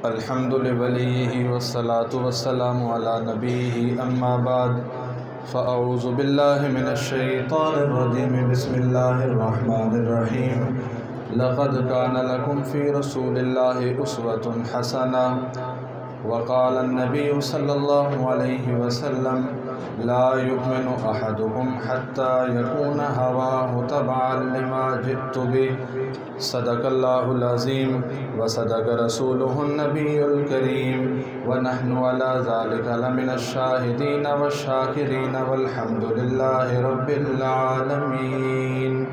الحمد لوليه والصلاة والسلام على نبيه أما بعد فأعوذ بالله من الشيطان الرجيم بسم الله الرحمن الرحيم لقد كان لكم في رسول الله أسوة حسنة وقال النبي صلى الله عليه وسلم لا يؤمن أحدكم حتى يكون هواه تبعا لما جئت به صدق الله العظيم وصدق رسوله النبي الكريم ونحن على ذلك لمن الشاهدين والشاكرين والحمد لله رب العالمين۔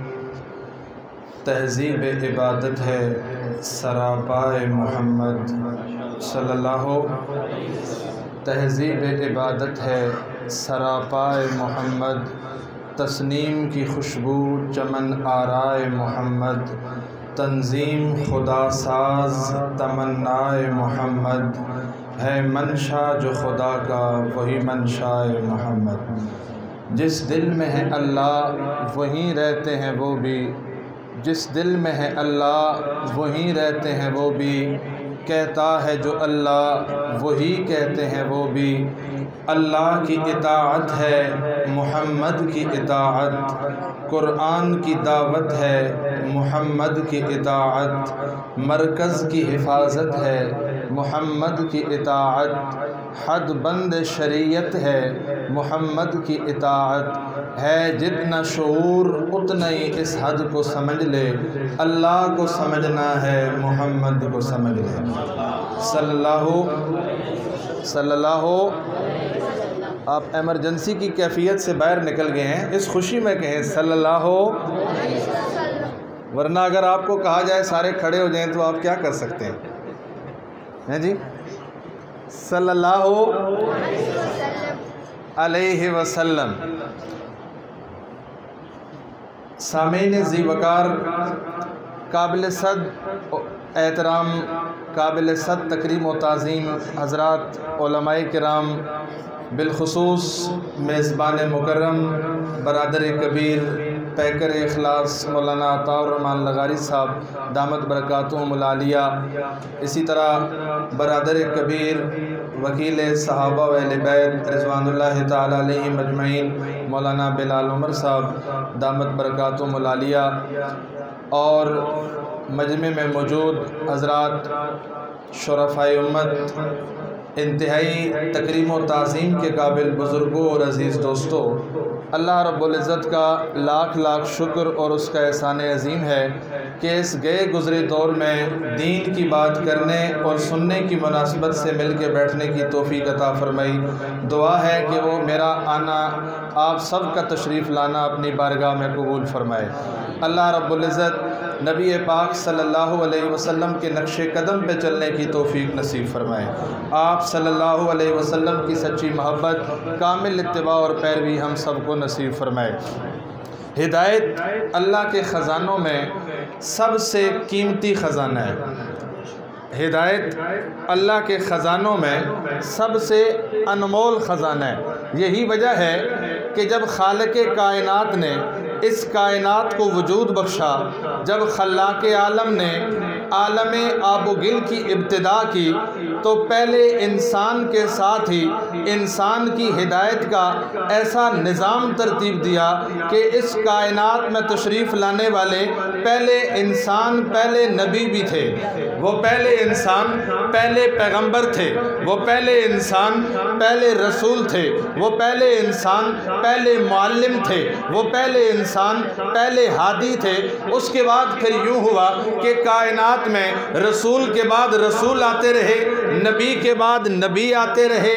تہذیب عبادت ہے سراپائے محمد صلی اللہ تہذیب عبادت ہے سراپائے محمد، تسنیم کی خوشبو چمن آرائے محمد، تنظیم خدا ساز تمنائے محمد، ہے منشا جو خدا کا وہی منشائے محمد۔ جس دل میں ہے اللہ وہیں رہتے ہیں وہ بھی، جس دل میں ہے اللہ وہیں رہتے ہیں وہ بھی، کہتا ہے جو اللہ وہی کہتے ہیں وہ بھی۔ اللہ کی اطاعت ہے محمد کی اطاعت، قرآن کی دعوت ہے محمد کی اطاعت، مرکز کی حفاظت ہے محمد کی اطاعت، حد بند شریعت ہے محمد کی اطاعت، ہے جتنا شعور اتنا ہی اس حد کو سمجھ لے، اللہ کو سمجھنا ہے محمد کو سمجھ لے۔ صلی اللہ آپ ایمرجنسی کی کیفیت سے باہر نکل گئے ہیں، اس خوشی میں کہیں صلی اللہ، ورنہ اگر آپ کو کہا جائے سارے کھڑے ہو جائیں تو آپ کیا کر سکتے ہیں جی؟ صلی اللہ علیہ وسلم۔ سامعین ذی وقار، قابل صد احترام، قابل صد تکریم و تعظیم حضرات علماء کرام، بالخصوص میزبان مکرم برادر کبیر پیکر اخلاص مولانا عطاء الرحمن لغاری صاحب دامت برکاتہم العالیہ، اسی طرح برادر کبیر وکیل صحابہ و اہل بیت رضوان اللہ تعالی علیہم اجمعین مولانا بلال عمر صاحب دامت برکاتہم العالیہ، اور مجمع میں موجود حضرات شرفائے امت، انتہائی تکریم و تعظیم کے قابل بزرگوں اور عزیز دوستوں، اللہ رب العزت کا لاکھ لاکھ شکر اور اس کا احسان عظیم ہے کہ اس گئے گزرے دور میں دین کی بات کرنے اور سننے کی مناسبت سے مل کے بیٹھنے کی توفیق عطا فرمائی۔ دعا ہے کہ وہ میرا آنا، آپ سب کا تشریف لانا اپنی بارگاہ میں قبول فرمائے۔ اللہ رب العزت نبی پاک صلی اللہ علیہ وسلم کے نقش قدم پہ چلنے کی توفیق نصیب فرمائے۔ آپ صلی اللہ علیہ وسلم کی سچی محبت، کامل اتباع اور پیروی ہم سب کو نصیب فرمائے۔ ہدایت اللہ کے خزانوں میں سب سے قیمتی خزانہ ہے، ہدایت اللہ کے خزانوں میں سب سے انمول خزانہ ہے۔ یہی وجہ ہے کہ جب خالق کائنات نے اس کائنات کو وجود بخشا، جب خلاق عالم نے عالم آب و گل کی ابتدا کی، تو پہلے انسان کے ساتھ ہی انسان کی ہدایت کا ایسا نظام ترتیب دیا کہ اس کائنات میں تشریف لانے والے پہلے انسان پہلے نبی بھی تھے، وہ پہلے انسان پہلے پیغمبر تھے، وہ پہلے انسان پہلے رسول تھے، وہ پہلے انسان پہلے معلم تھے، وہ پہلے انسان پہلے ہادی تھے۔ اس کے بعد پھر یوں ہوا کہ کائنات میں رسول کے بعد رسول آتے رہے، نبی کے بعد نبی آتے رہے،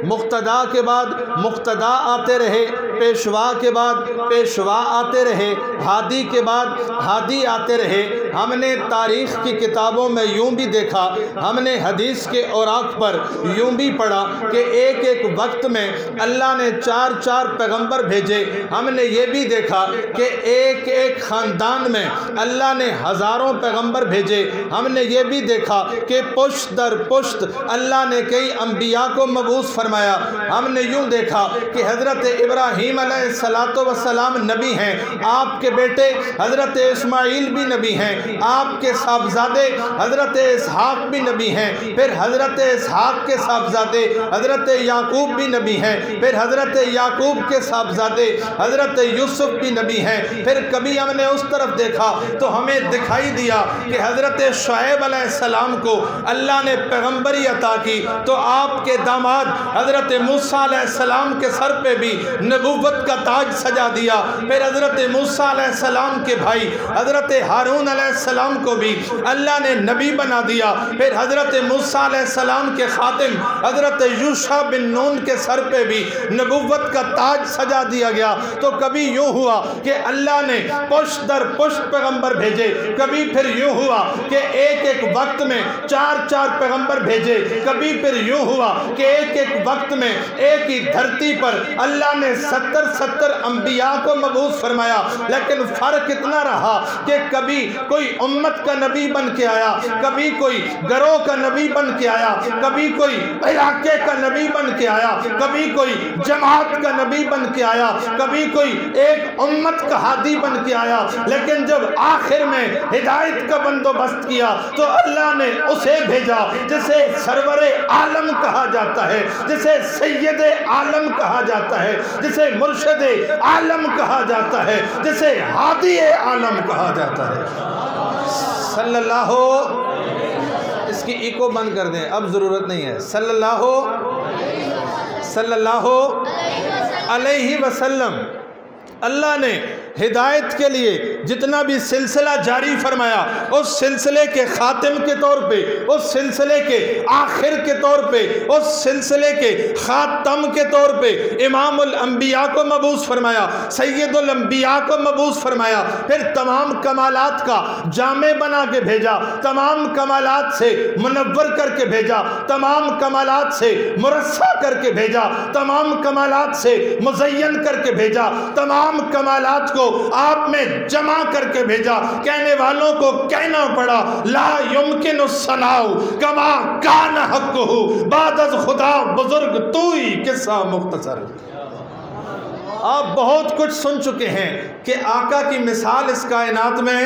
مقتدا کے بعد مقتدا آتے رہے، پیشوا کے بعد پیشوا آتے رہے، ہادی کے بعد ہادی آتے رہے۔ ہم نے تاریخ کی کتابوں میں یوں بھی دیکھا، ہم نے حدیث کے اوراق پر یوں بھی پڑھا کہ ایک ایک وقت میں اللہ نے چار چار پیغمبر بھیجے۔ ہم نے یہ بھی دیکھا کہ ایک ایک خاندان میں اللہ نے ہزاروں پیغمبر بھیجے۔ ہم نے یہ بھی دیکھا کہ پشت در پشت اللہ نے کئی انبیاء کو مبعوث فرمایا۔ ہم نے یوں دیکھا کہ حضرت ابراہیم علیہ السلام نبی ہیں، آپ کے بیٹے حضرت اسماعیل بھی نبی ہیں، آپ کے صاحبزادے حضرت اسحاق بھی نبی ہیں، پھر حضرت اسحاق کے صاحبزادے حضرت یعقوب بھی نبی ہیں، پھر حضرت یعقوب کے صاحبزادے حضرت یوسف بھی نبی ہیں۔ پھر کبھی ہم نے اس طرف دیکھا تو ہمیں دکھائی دیا کہ حضرت شعیب علیہ السلام کو اللہ نے پیغمبری عطا کی، تو آپ کے داماد حضرت موسیٰ علیہ السلام کے سر پہ بھی نبوت کا تاج سجا دیا۔ پھر حضرت موسیٰ علیہ السلام کے بھائی حضرت ہارون علیہ السلام کو بھی اللہ نے نبی بنا دیا۔ پھر حضرت موسیٰ علیہ السلام کے خاتم حضرت یوشع بن نون کے سر پہ بھی نبوت کا تاج سجا دیا گیا۔ تو کبھی یوں ہوا کہ اللہ نے پشت در پشت پیغمبر بھیجے، کبھی پھر یوں ہوا کہ ایک ایک وقت میں چار چار پیغمبر بھیجے، کبھی پھر یوں ہوا کہ ایک ایک وقت میں ایک ہی دھرتی پر اللہ نے 70 انبیاء کو مبعوث فرمایا۔ لیکن فرق اتنا رہا کہ کبھی کوئی امت کا نبی بن کے آیا، کبھی کوئی گروہ کا نبی بن کے آیا، کبھی کوئی علاقے کا نبی بن کے آیا، کبھی کوئی جماعت کا نبی بن کے آیا، کبھی کوئی ایک امت کا ہادی بن کے آیا۔ لیکن جب آخر میں ہدایت کا بندوبست کیا تو اللہ نے اسے بھیجا جسے سرور عالم کہا جاتا ہے، جسے سید عالم کہا جاتا ہے، جسے مرشد عالم کہا جاتا ہے، جسے ہادی عالم کہا جاتا ہے۔ صلی اللہ اس کی ایکو بند کر دیں، اب ضرورت نہیں ہے۔ صلی اللہ علیہ وسلم اللہ نے ہدایت کے لیے جتنا بھی سلسلہ جاری فرمایا، اس سلسلے کے خاتم کے طور پہ، اس سلسلے کے آخر کے طور پہ، اس سلسلے کے خاتم کے طور پہ امام الانبیاء کو مبعوث فرمایا، سید الانبیاء کو مبعوث فرمایا۔ پھر تمام کمالات کا جامع بنا کے بھیجا، تمام کمالات سے منور کر کے بھیجا، تمام کمالات سے مرصع کر کے بھیجا، تمام کمالات سے مزین کر کے بھیجا، تمام کمالات کو آپ میں جمع کر کے بھیجا۔ کہنے والوں کو کہنا پڑا لا یمکن الثناء کما کان حقہ، بعد از خدا بزرگ تو ہی قصہ مختصر۔ آپ بہت کچھ سن چکے ہیں کہ آقا کی مثال اس کائنات میں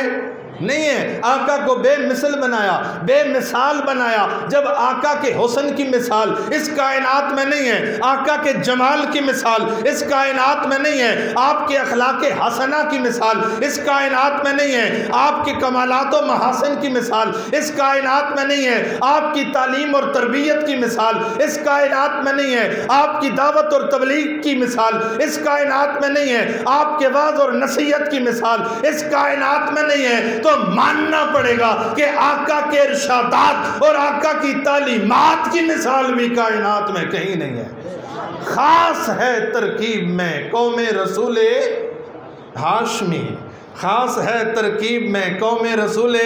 نہیں ہے، آقا کو بے مثل بنایا، بے مثال بنایا۔ جب آقا کے حسن کی مثال اس کائنات میں نہیں ہے، آقا کے جمال کی مثال اس کائنات میں نہیں ہے، آپ کے اخلاق حسنہ کی مثال اس کائنات میں نہیں ہے، آپ کے کمالات و محاسن کی مثال اس کائنات میں نہیں ہے، آپ کی تعلیم اور تربیت کی مثال اس کائنات میں نہیں ہے، آپ کی دعوت اور تبلیغ کی مثال اس کائنات میں نہیں ہے، آپ کے وعظ اور نصیحت کی مثال اس کائنات میں نہیں ہے۔ تو ماننا پڑے گا کہ آقا کے ارشادات اور آقا کی تعلیمات کی مثال بھی کائنات میں کہیں نہیں ہے۔ خاص ہے ترکیب میں قوم رسول ہاشمی، خاص ہے ترکیب میں قوم رسول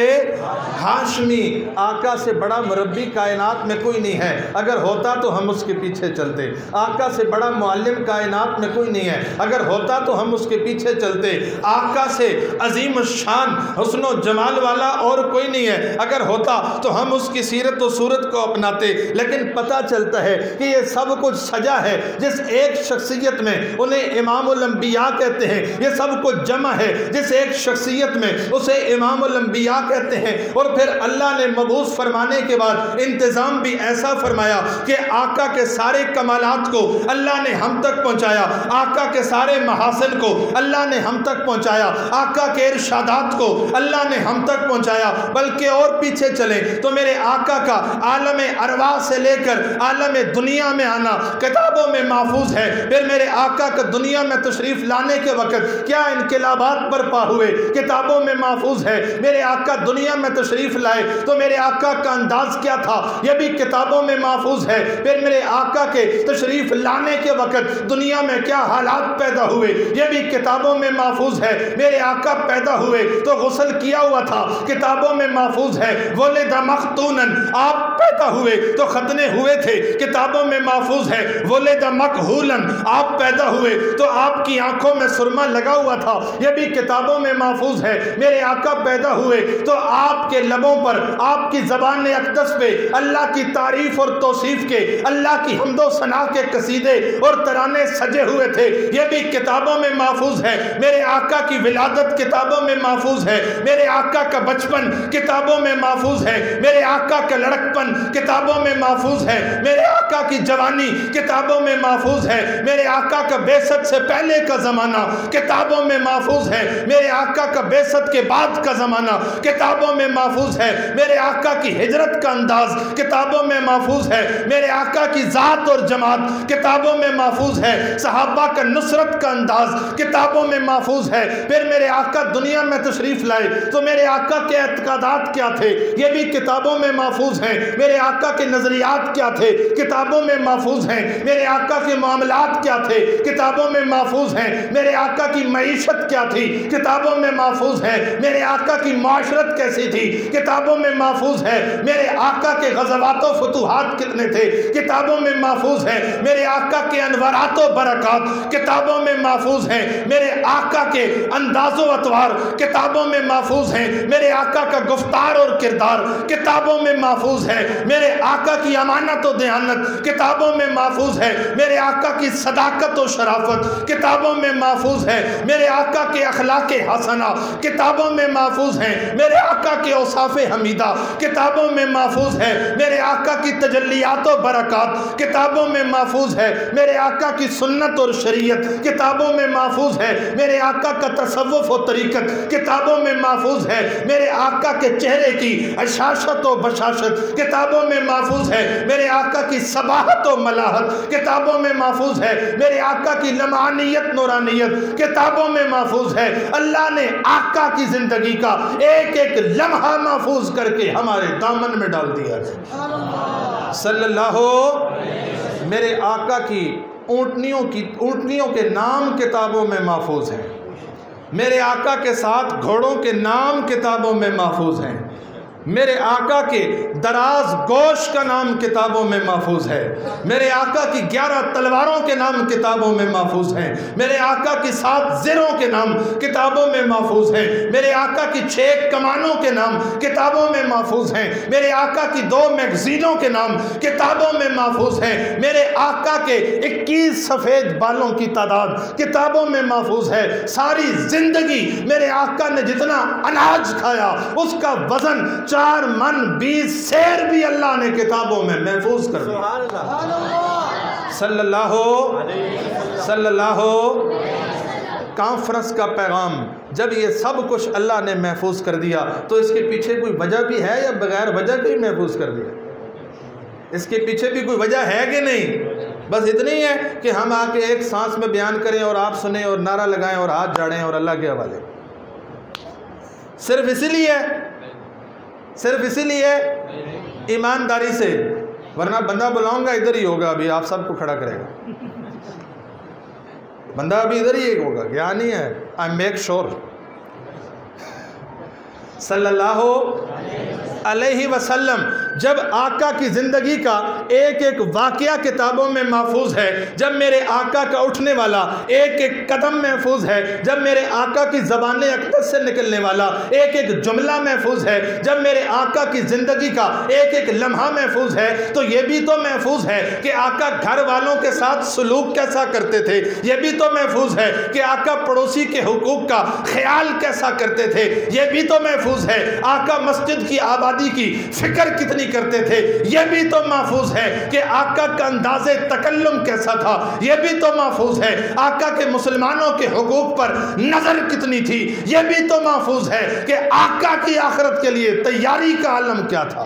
ہاشمی۔ آقا سے بڑا مربی کائنات میں کوئی نہیں ہے، اگر ہوتا تو ہم اس کے پیچھے چلتے۔ آقا سے بڑا معلم کائنات میں کوئی نہیں ہے، اگر ہوتا تو ہم اس کے پیچھے چلتے۔ آقا سے عظیم الشان حسن و جمال والا اور کوئی نہیں ہے، اگر ہوتا تو ہم اس کی سیرت و صورت کو اپناتے۔ لیکن پتہ چلتا ہے کہ یہ سب کچھ سجا ہے جس ایک شخصیت میں، انہیں امام الانبیاء کہتے ہیں، یہ سب کچھ جمع ہے جس ایک شخصیت میں، اسے امام الانبیاء کہتے ہیں۔ اور پھر اللہ نے مبعوث فرمانے کے بعد انتظام بھی ایسا فرمایا کہ آقا کے سارے کمالات کو اللہ نے ہم تک پہنچایا، آقا کے سارے محاسن کو اللہ نے ہم تک پہنچایا، آقا کے ارشادات کو اللہ نے ہم تک پہنچایا۔ بلکہ اور پیچھے چلیں تو میرے آقا کا عالم ارواح سے لے کر عالم دنیا میں آنا کتابوں میں محفوظ ہے۔ پھر میرے آقا کا دنیا میں تشریف لانے کے وقت کیا انقلابات برپا ہوئے، کتابوں میں محفوظ ہے۔ میرے آقا دنیا میں تشریف لائے تو میرے آقا کا انداز کیا تھا، یہ بھی کتابوں میں محفوظ ہے۔ پھر میرے آقا کے تشریف لانے کے وقت دنیا میں کیا حالات پیدا ہوئے، یہ بھی کتابوں میں محفوظ ہے۔ میرے آقا پیدا ہوئے تو غسل کیا ہوا تھا، کتابوں میں محفوظ ہے۔ ولد مختونن، آپ پیدا ہوئے تو ختنے ہوئے تھے، کتابوں میں محفوظ ہے۔ ولد مکحولن، آپ پیدا ہوئے تو آپ کی آنکھوں میں سرما لگا ہوا تھا، یہ بھی کتابوں کتابوں میں محفوظ ہے۔ میرے آقا پیدا ہوئے تو آپ کے لبوں پر، آپ کی زبان اقدس پہ اللہ کی تعریف اور توصیف کے، اللہ کی حمد و ثنا کے قصیدے اور ترانے سجے ہوئے تھے، یہ بھی کتابوں میں محفوظ ہے۔ میرے آقا کی ولادت کتابوں میں محفوظ ہے، میرے آقا کا بچپن کتابوں میں محفوظ ہے، میرے آقا کا لڑکپن کتابوں میں محفوظ ہے، میرے آقا کی جوانی کتابوں میں محفوظ ہے، میرے آقا کا بعثت سے پہلے کا زمانہ کتابوں میں محفوظ ہے، میرے آقا کا بعثت کے بعد کا زمانہ کتابوں میں محفوظ ہے، میرے آقا کی ہجرت کا انداز کتابوں میں محفوظ ہے، میرے آقا کی ذات اور جماعت کتابوں میں محفوظ ہے، صحابہ کا نصرت کا انداز کتابوں میں محفوظ ہے۔ پھر میرے آقا دنیا میں تشریف لائے تو میرے آقا کے اعتقادات کیا تھے، یہ بھی کتابوں میں محفوظ ہیں۔ میرے آقا کے نظریات کیا تھے، کتابوں میں محفوظ ہیں۔ میرے آقا کے معاملات کیا تھے، کتابوں میں محفوظ ہیں۔ میرے آقا کی معیشت کیا تھی، کتابوں میں محفوظ ہے۔ میرے آقا کی معاشرت کیسی تھی، کتابوں میں محفوظ ہے۔ میرے آقا کے غزوات و فتوحات کتنے تھے، کتابوں میں محفوظ ہے۔ میرے آقا کے انوارات و برکات کتابوں میں محفوظ ہیں۔ میرے آقا کے انداز و اطوار کتابوں میں محفوظ ہیں۔ میرے آقا کا گفتار اور کردار کتابوں میں محفوظ ہے۔ میرے آقا کی امانت و دیانت کتابوں میں محفوظ ہے۔ میرے آقا کی صداقت و شرافت کتابوں میں محفوظ ہے۔ میرے آقا کے اخلاق حسنہ کتابوں میں محفوظ ہیں۔ میرے آقا کے اوصاف حمیدہ کتابوں میں محفوظ ہے۔ میرے آقا کی تجلیات و برکات کتابوں میں محفوظ ہے۔ میرے آقا کی سنت اور شریعت کتابوں میں محفوظ ہے۔ میرے آقا کا تصوف و طریقت کتابوں میں محفوظ ہے۔ میرے آقا کے چہرے کی اشاشت و بشاشت کتابوں میں محفوظ ہے۔ میرے آقا کی صباحت و ملاحت کتابوں میں محفوظ ہے۔ میرے آقا کی لمعانیت نورانیت کتابوں میں محفوظ ہے۔ اللہ نے آقا کی زندگی کا ایک ایک لمحہ محفوظ کر کے ہمارے دامن میں ڈال دیا صلی اللہ علیہ۔ میرے آقا کی اونٹنیوں کے نام کتابوں میں محفوظ ہیں۔ میرے آقا کے ساتھ گھوڑوں کے نام کتابوں میں محفوظ ہیں۔ میرے آقا کے دراز گوش کا نام کتابوں میں محفوظ ہے۔ میرے آقا کی 11 تلواروں کے نام کتابوں میں محفوظ ہیں۔ میرے آقا کی 7 زروں کے نام کتابوں میں محفوظ ہیں۔ میرے آقا کی 6 کمانوں کے نام کتابوں میں محفوظ ہیں۔ میرے آقا کی 2 میگزینوں کے نام کتابوں میں محفوظ ہیں۔ میرے آقا کے 21 سفید بالوں کی تعداد کتابوں میں محفوظ ہے۔ ساری زندگی میرے آقا نے جتنا اناج کھایا اس کا وزن 4 من 20 سیر بھی اللہ نے کتابوں میں محفوظ کر دیا صلی اللہ کانفرنس کا پیغام جب یہ سب کچھ اللہ نے محفوظ کر دیا تو اس کے پیچھے کوئی وجہ بھی ہے یا بغیر وجہ کے ہی محفوظ کر دیا؟ اس کے پیچھے بھی کوئی وجہ ہے کہ نہیں؟ بس اتنی ہے کہ ہم آ کے ایک سانس میں بیان کریں اور آپ سنیں اور نعرہ لگائیں اور ہاتھ جاڑیں اور اللہ کے حوالے، صرف اسی لیے ایمانداری سے، ورنہ بندہ بلاؤں گا ادھر ہی ہوگا، ابھی آپ سب کو کھڑا کرے گا، بندہ ابھی ادھر ہی ہوگا، کیا نہیں ہے، I make sure صلی اللہ علیہ وسلم۔ جب آقا کی زندگی کا ایک ایک واقعہ کتابوں میں محفوظ ہے، جب میرے آقا کا اٹھنے والا ایک ایک قدم محفوظ ہے، جب میرے آقا کی زبان اقدس سے نکلنے والا ایک ایک جملہ محفوظ ہے، جب میرے آقا کی زندگی کا ایک ایک لمحہ محفوظ ہے، تو یہ بھی تو محفوظ ہے کہ آقا گھر والوں کے ساتھ سلوک کیسا کرتے تھے، یہ بھی تو محفوظ ہے کہ آقا پڑوسی کے حقوق کا خیال کیسا کرتے تھے، یہ بھی تو محفوظ ہے آقا مسجد کی آبادی کی فکر کتنی کرتے تھے، یہ بھی تو محفوظ ہے کہ آقا کا انداز تکلم کیسا تھا، یہ بھی تو محفوظ ہے آقا کے مسلمانوں کے حقوق پر نظر کتنی تھی، یہ بھی تو محفوظ ہے کہ آقا کی آخرت کے لیے تیاری کا عالم کیا تھا۔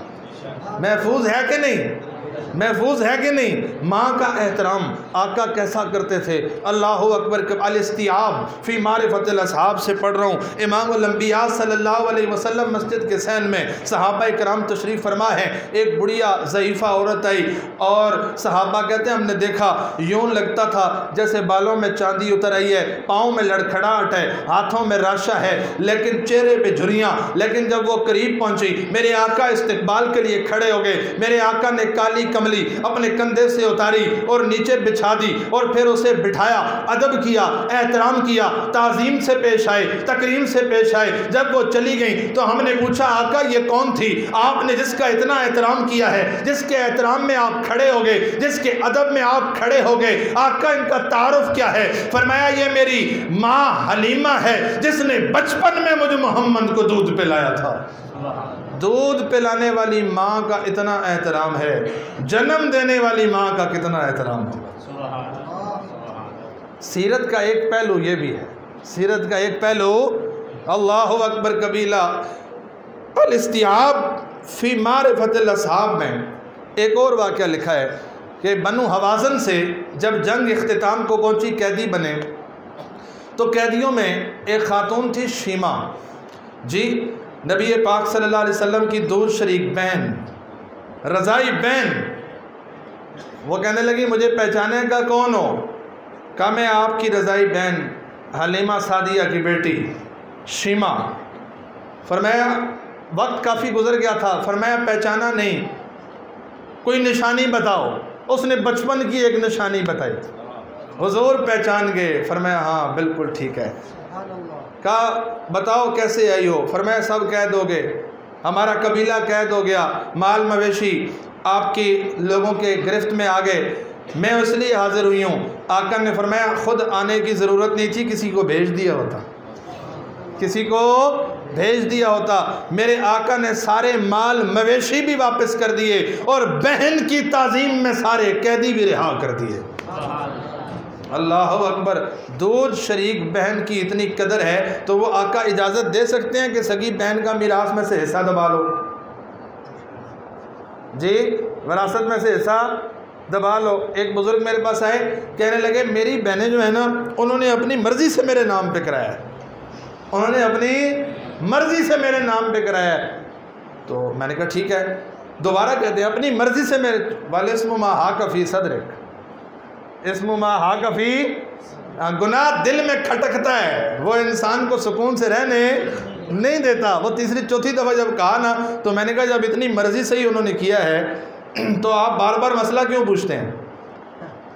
محفوظ ہے کہ نہیں؟ محفوظ ہے کہ نہیں؟ ماں کا احترام آقا کیسا کرتے تھے، اللہ اکبر۔ الاستیعاب فی معرفت الاصحاب سے پڑھ رہا ہوں، امام الانبیاء صلی اللہ علیہ وسلم مسجد کے صحن میں صحابہ کرام تشریف فرما ہے، ایک بڑھیا ضعیفہ عورت آئی اور صحابہ کہتے ہیں ہم نے دیکھا یوں لگتا تھا جیسے بالوں میں چاندی اتر آئی ہے، پاؤں میں لڑکھڑاہٹ ہے، ہاتھوں میں راشا ہے، لیکن چہرے پہ جھریاں، لیکن جب وہ قریب پہنچی میرے آقا استقبال کے لیے کھڑے ہو گئے، میرے آقا نے کالی کملی اپنے کندھے سے اتاری اور نیچے بچھا دی اور پھر اسے بٹھایا، ادب کیا، احترام کیا، تعظیم سے پیش آئے، تکریم سے پیش آئے۔ جب وہ چلی گئیں تو ہم نے پوچھا آقا یہ کون تھی؟ آپ نے جس کا اتنا احترام کیا ہے، جس کے احترام میں آپ کھڑے ہو گئے، جس کے ادب میں آپ کھڑے ہو گئے، آقا ان کا تعارف کیا ہے؟ فرمایا یہ میری ماں حلیمہ ہے جس نے بچپن میں مجھے محمد کو دودھ پلایا تھا۔ دودھ پلانے والی ماں کا اتنا احترام ہے، جنم دینے والی ماں کا کتنا احترام ہوگا۔ سیرت کا ایک پہلو یہ بھی ہے، سیرت کا ایک پہلو، اللہ اکبر کبیرہ، الاستیعاب فی معرفت الاصحاب میں ایک اور واقعہ لکھا ہے کہ بنو حوازن سے جب جنگ اختتام کو پہنچی، قیدی بنے، تو قیدیوں میں ایک خاتون تھی شیمہ، جی نبی پاک صلی اللہ علیہ وسلم کی دور شریک بہن، رضائی بہن۔ وہ کہنے لگی مجھے پہچانے کا کون ہو؟ کہا میں آپ کی رضائی بہن حلیمہ سعدیہ کی بیٹی شیمہ۔ فرمایا وقت کافی گزر گیا تھا، فرمایا پہچانا نہیں، کوئی نشانی بتاؤ۔ اس نے بچپن کی ایک نشانی بتائی، حضور پہچان گئے، فرمایا ہاں بالکل ٹھیک ہے۔ کہا بتاؤ کیسے آئی ہو؟ فرمایا سب قید ہو گئے، ہمارا قبیلہ قید ہو گیا، مال مویشی آپ کی لوگوں کے گرفت میں آ گئے، میں اس لیے حاضر ہوئی ہوں۔ آقا نے فرمایا خود آنے کی ضرورت نہیں تھی، کسی کو بھیج دیا ہوتا، کسی کو بھیج دیا ہوتا۔ میرے آقا نے سارے مال مویشی بھی واپس کر دیے اور بہن کی تعظیم میں سارے قیدی بھی رہا کر دیے۔ اللہ اکبر، دودھ شریک بہن کی اتنی قدر ہے تو وہ آقا اجازت دے سکتے ہیں کہ سگی بہن کا میراث میں سے حصہ دبا لو؟ جی وراثت میں سے حصہ دبا لو۔ ایک بزرگ میرے پاس آئے، کہنے لگے میری بہنیں جو ہیں نا انہوں نے اپنی مرضی سے میرے نام پہ کرایا ہے، انہوں نے اپنی مرضی سے میرے نام پہ کرایا ہے۔ تو میں نے کہا ٹھیک ہے، دوبارہ کہتے ہیں اپنی مرضی سے میرے والے اسم ما حاک فی صدرک، اسم ما حاک فی، گناہ دل میں کھٹکتا ہے، وہ انسان کو سکون سے رہنے نہیں دیتا۔ وہ تیسری چوتھی دفعہ جب کہا نا تو میں نے کہا جب اتنی مرضی سے ہی انہوں نے کیا ہے تو آپ بار بار مسئلہ کیوں پوچھتے ہیں؟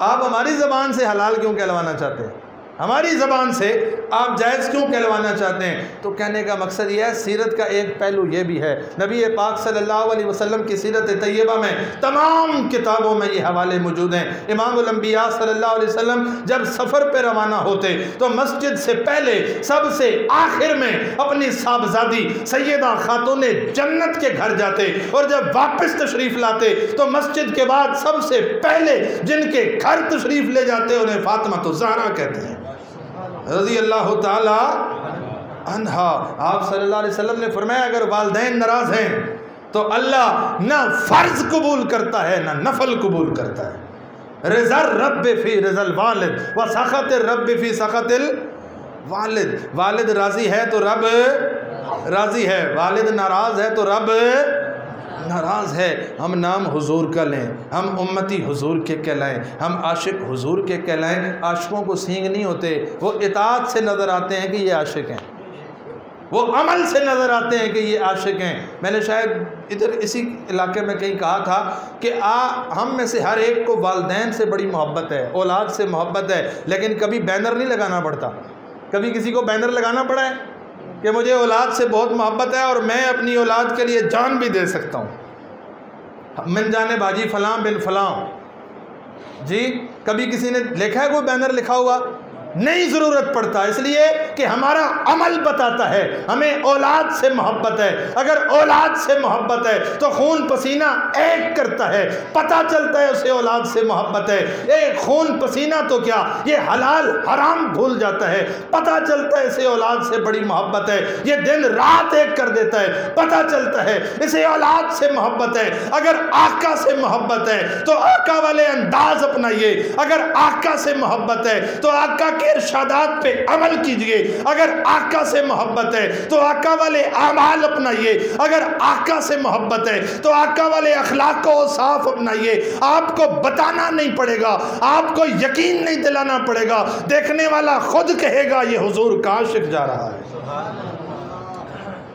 آپ ہماری زبان سے حلال کیوں کہلوانا چاہتے ہیں؟ ہماری زبان سے آپ جائز کیوں کہلوانا چاہتے ہیں؟ تو کہنے کا مقصد یہ ہے سیرت کا ایک پہلو یہ بھی ہے، نبی پاک صلی اللہ علیہ وسلم کی سیرت طیبہ میں تمام کتابوں میں یہ حوالے موجود ہیں۔ امام الانبیاء صلی اللہ علیہ وسلم جب سفر پہ روانہ ہوتے تو مسجد سے پہلے سب سے آخر میں اپنی صاحبزادی سیدہ خاتون جنت کے گھر جاتے، اور جب واپس تشریف لاتے تو مسجد کے بعد سب سے پہلے جن کے گھر تشریف لے جاتے انہیں فاطمہ الزہرا کہتے ہیں رضی اللہ تعالی عنہا۔ آپ صلی اللہ علیہ وسلم نے فرمایا اگر والدین ناراض ہیں تو اللہ نہ فرض قبول کرتا ہے نہ نفل قبول کرتا ہے۔ رضا الرب فی رضا الوالد و سخط الرب فی سخط الوالد، والد راضی ہے تو رب راضی ہے، والد ناراض ہے تو رب ناراض ہے۔ ہم نام حضور کا لیں، ہم امتی حضور کے کہلائیں، ہم عاشق حضور کے کہلائیں۔ عاشقوں کو سینگ نہیں ہوتے، وہ اطاعت سے نظر آتے ہیں کہ یہ عاشق ہیں، وہ عمل سے نظر آتے ہیں کہ یہ عاشق ہیں۔ میں نے شاید ادھر اسی علاقے میں کہیں کہا تھا کہ ہم میں سے ہر ایک کو والدین سے بڑی محبت ہے، اولاد سے محبت ہے، لیکن کبھی بینر نہیں لگانا پڑتا۔ کبھی کسی کو بینر لگانا پڑا ہے کہ مجھے اولاد سے بہت محبت ہے اور میں اپنی اولاد کے لیے جان بھی دے سکتا ہوں، من جانے باجی فلاں بن فلاں؟ جی کبھی کسی نے لکھا ہے کوئی بینر لکھا ہوا؟ نہیں ضرورت پڑتا، اس لیے کہ ہمارا عمل بتاتا ہے ہمیں اولاد سے محبت ہے۔ اگر اولاد سے محبت ہے تو خون پسینہ ایک کرتا ہے، پتہ چلتا ہے اسے اولاد سے محبت ہے۔ ایک خون پسینہ تو کیا یہ حلال حرام بھول جاتا ہے، پتہ چلتا ہے اسے اولاد سے بڑی محبت ہے۔ یہ دن رات ایک کر دیتا ہے، پتہ چلتا ہے اسے اولاد سے محبت ہے۔ اگر آقا سے محبت ہے تو آقا والے انداز اپنائیے، اگر آقا سے محبت ہے تو آقا کے ارشادات پہ عمل کیجئے، اگر آقا سے محبت ہے تو آقا والے اعمال اپنائیے، اگر آقا سے محبت ہے تو آقا والے اخلاق و صاف اپنائیے۔ آپ کو بتانا نہیں پڑے گا، آپ کو یقین نہیں دلانا پڑے گا، دیکھنے والا خود کہے گا یہ حضور کا عاشق جا رہا ہے،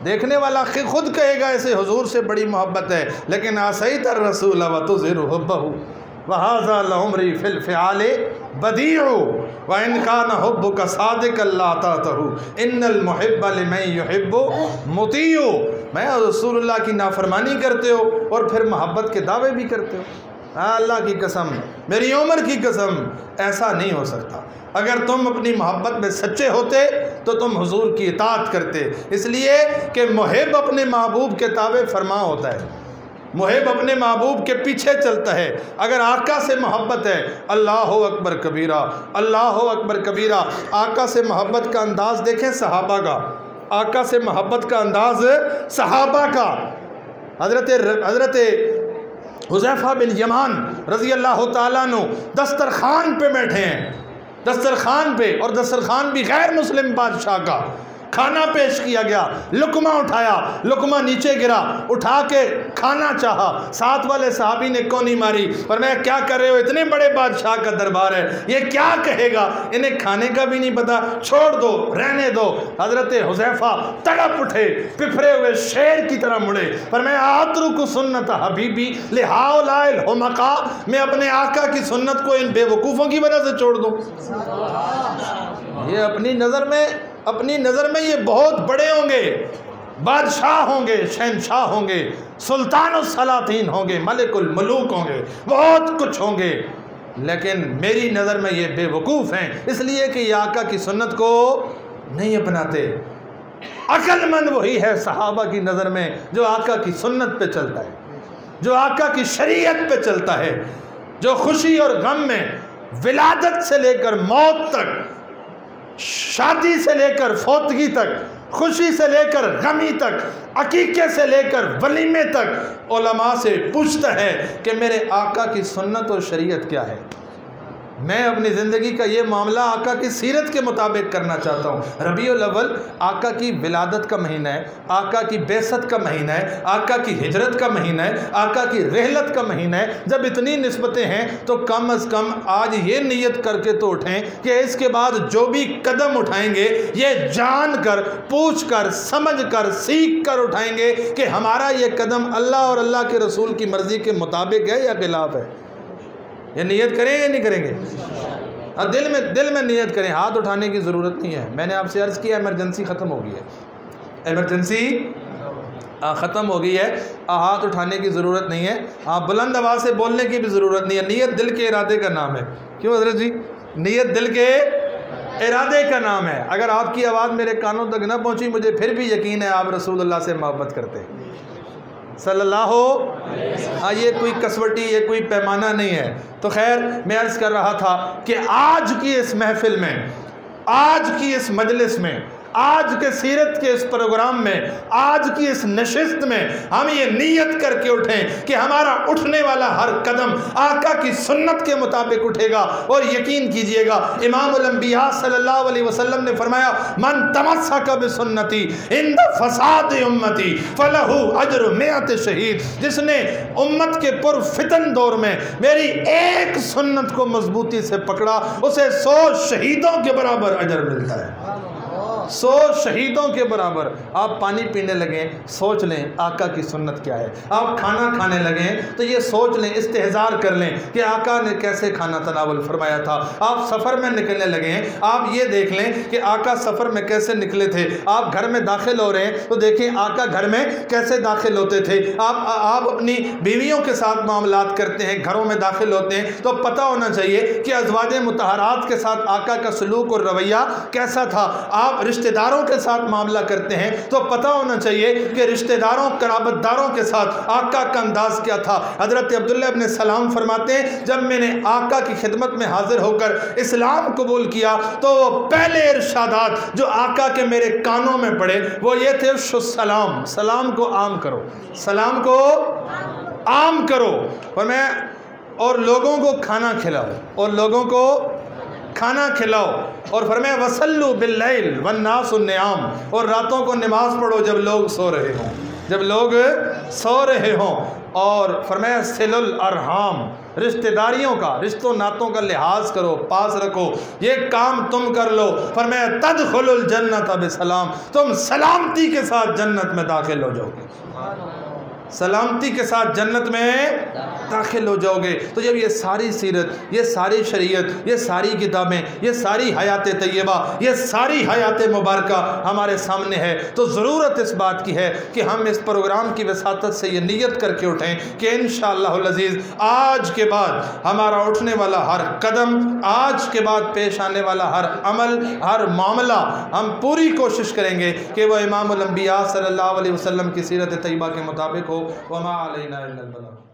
دیکھنے والا خود کہے گا اسے حضور سے بڑی محبت ہے، لیکن آسیت الرسول وتظہر حبہ وہذا لعمری فی الفعال بدیع وان کان حبک صادقا لا تعتہ ان المحب لمن یحب مطیع۔ میں رسول اللہ کی نافرمانی کرتے ہو اور پھر محبت کے دعوے بھی کرتے ہو؟ ہاں اللہ کی قسم، میری عمر کی قسم، ایسا نہیں ہو سکتا۔ اگر تم اپنی محبت میں سچے ہوتے تو تم حضور کی اطاعت کرتے، اس لیے کہ محب اپنے محبوب کے تابع فرما ہوتا ہے، محب اپنے محبوب کے پیچھے چلتا ہے۔ اگر آقا سے محبت ہے، اللہ اکبر کبیرہ، اللہ اکبر کبیرہ۔ آقا سے محبت کا انداز دیکھیں صحابہ کا، آقا سے محبت کا انداز صحابہ کا۔ حضرت حذیفہ بن یمان رضی اللہ تعالیٰ عنہ دسترخوان پہ بیٹھے ہیں، دسترخوان پہ، اور دسترخوان بھی غیر مسلم بادشاہ کا، کھانا پیش کیا گیا، لقمہ اٹھایا، لقمہ نیچے گرا، اٹھا کے کھانا چاہا، ساتھ والے صحابی نے کونی ماری، فرمایا کیا کر رہے ہو، اتنے بڑے بادشاہ کا دربار ہے، یہ کیا کہے گا، انہیں کھانے کا بھی نہیں پتا، چھوڑ دو، رہنے دو۔ حضرت حذیفہ تڑپ اٹھے، پپھرے ہوئے شیر کی طرح مڑے، فرمایا اترک سنت حبیبی لہؤلاء الحمقاء، میں اپنے آقا کی سنت کو ان بے وقوفوں کی وجہ سے چھوڑ دوں۔ یہ اپنی نظر میں یہ بہت بڑے ہوں گے، بادشاہ ہوں گے، شہنشاہ ہوں گے، سلطان السلاطین ہوں گے، ملک الملوک ہوں گے، بہت کچھ ہوں گے، لیکن میری نظر میں یہ بے وقوف ہیں، اس لیے کہ یہ آقا کی سنت کو نہیں اپناتے۔ عقل مند وہی ہے صحابہ کی نظر میں جو آقا کی سنت پہ چلتا ہے، جو آقا کی شریعت پہ چلتا ہے، جو خوشی اور غم میں، ولادت سے لے کر موت تک، شادی سے لے کر فوتگی تک، خوشی سے لے کر غمی تک، عقیقے سے لے کر ولیمے تک، علماء سے پوچھتا ہے کہ میرے آقا کی سنت اور شریعت کیا ہے۔ میں اپنی زندگی کا یہ معاملہ آقا کی سیرت کے مطابق کرنا چاہتا ہوں۔ ربیع الاول آقا کی ولادت کا مہینہ ہے، آقا کی بعثت کا مہینہ ہے، آقا کی ہجرت کا مہینہ ہے، آقا کی رحلت کا مہینہ ہے۔ جب اتنی نسبتیں ہیں تو کم از کم آج یہ نیت کر کے تو اٹھیں کہ اس کے بعد جو بھی قدم اٹھائیں گے یہ جان کر، پوچھ کر، سمجھ کر، سیکھ کر اٹھائیں گے کہ ہمارا یہ قدم اللہ اور اللہ کے رسول کی مرضی کے مطابق ہے یا خلاف ہے۔ یہ نیت کریں گے نہیں کریں گے؟ دل میں نیت کریں، ہاتھ اٹھانے کی ضرورت نہیں ہے۔ میں نے آپ سے عرض کیا ایمرجنسی ختم ہو گئی ہے، ایمرجنسی ختم ہو گئی ہے، ہاتھ اٹھانے کی ضرورت نہیں ہے، بلند آواز سے بولنے کی بھی ضرورت نہیں ہے۔ نیت دل کے ارادے کا نام ہے۔ کیوں حضرت جی؟ نیت دل کے ارادے کا نام ہے۔ اگر آپ کی آواز میرے کانوں تک نہ پہنچی، مجھے پھر بھی یقین ہے آپ رسول اللہ سے محبت کرتے صلی اللہ ہو۔ یہ کوئی کسوٹی، یہ کوئی پیمانہ نہیں ہے۔ تو خیر میں عرض کر رہا تھا کہ آج کی اس محفل میں، آج کی اس مجلس میں، آج کے سیرت کے اس پروگرام میں، آج کی اس نشست میں ہم یہ نیت کر کے اٹھیں کہ ہمارا اٹھنے والا ہر قدم آقا کی سنت کے مطابق اٹھے گا۔ اور یقین کیجئے گا امام الانبیاء صلی اللہ علیہ وسلم نے فرمایا من تمسک بسنتی عند فساد امتی فلہ اجر 100 شہید، جس نے امت کے پر فتن دور میں میری ایک سنت کو مضبوطی سے پکڑا، اسے 100 شہیدوں کے برابر اجر ملتا ہے، 100 شہیدوں کے برابر۔ آپ پانی پینے لگیں سوچ لیں آقا کی سنت کیا ہے، آپ کھانا کھانے لگیں تو یہ سوچ لیں، استحضار کر لیں کہ آقا نے کیسے کھانا تناول فرمایا تھا۔ آپ سفر میں نکلنے لگیں، آپ یہ دیکھ لیں کہ آقا سفر میں کیسے نکلے تھے۔ آپ گھر میں داخل ہو رہے ہیں تو دیکھیں آقا گھر میں کیسے داخل ہوتے تھے۔ آپ اپنی بیویوں کے ساتھ معاملات کرتے ہیں، گھروں میں داخل ہوتے ہیں تو پتہ ہونا چاہیے کہ ازواج مطہرات کے ساتھ آقا کا سلوک اور رویہ کیسا تھا۔ آپ رشتہ داروں کے ساتھ معاملہ کرتے ہیں تو پتہ ہونا چاہیے کہ رشتہ داروں، قرابت داروں کے ساتھ آقا کا انداز کیا تھا۔ حضرت عبداللہ ابن سلام فرماتے ہیں جب میں نے آقا کی خدمت میں حاضر ہو کر اسلام قبول کیا تو وہ پہلے ارشادات جو آقا کے میرے کانوں میں پڑے وہ یہ تھے السلام، سلام کو عام کرو، سلام کو عام کرو، اور لوگوں کو کھانا کھلاؤ، اور لوگوں کو کھانا کھلاؤ، اور فرمایا وصلوا باللیل والناس النیام، اور راتوں کو نماز پڑھو جب لوگ سو رہے ہوں، جب لوگ سو رہے ہوں۔ اور فرمایا صل الارحام، رشتہ داریوں کا، رشتوں ناتوں کا لحاظ کرو، پاس رکھو، یہ کام تم کر لو، فرمایا تدخل الجنت بسلام، تم سلامتی کے ساتھ جنت میں داخل ہو جاؤ گے، سلامتی کے ساتھ جنت میں داخل ہو جاؤ گے۔ تو جب یہ ساری سیرت، یہ ساری شریعت، یہ ساری کتابیں، یہ ساری حیات طیبہ، یہ ساری حیات مبارکہ ہمارے سامنے ہے، تو ضرورت اس بات کی ہے کہ ہم اس پروگرام کی وساطت سے یہ نیت کر کے اٹھیں کہ انشاءاللہ العزیز آج کے بعد ہمارا اٹھنے والا ہر قدم، آج کے بعد پیش آنے والا ہر عمل، ہر معاملہ، ہم پوری کوشش کریں گے کہ وہ امام الانبیاء صلی اللہ علیہ وسلم کی سیرت طیبہ کے مطابق ہو۔ وما علینا الا البلاغ۔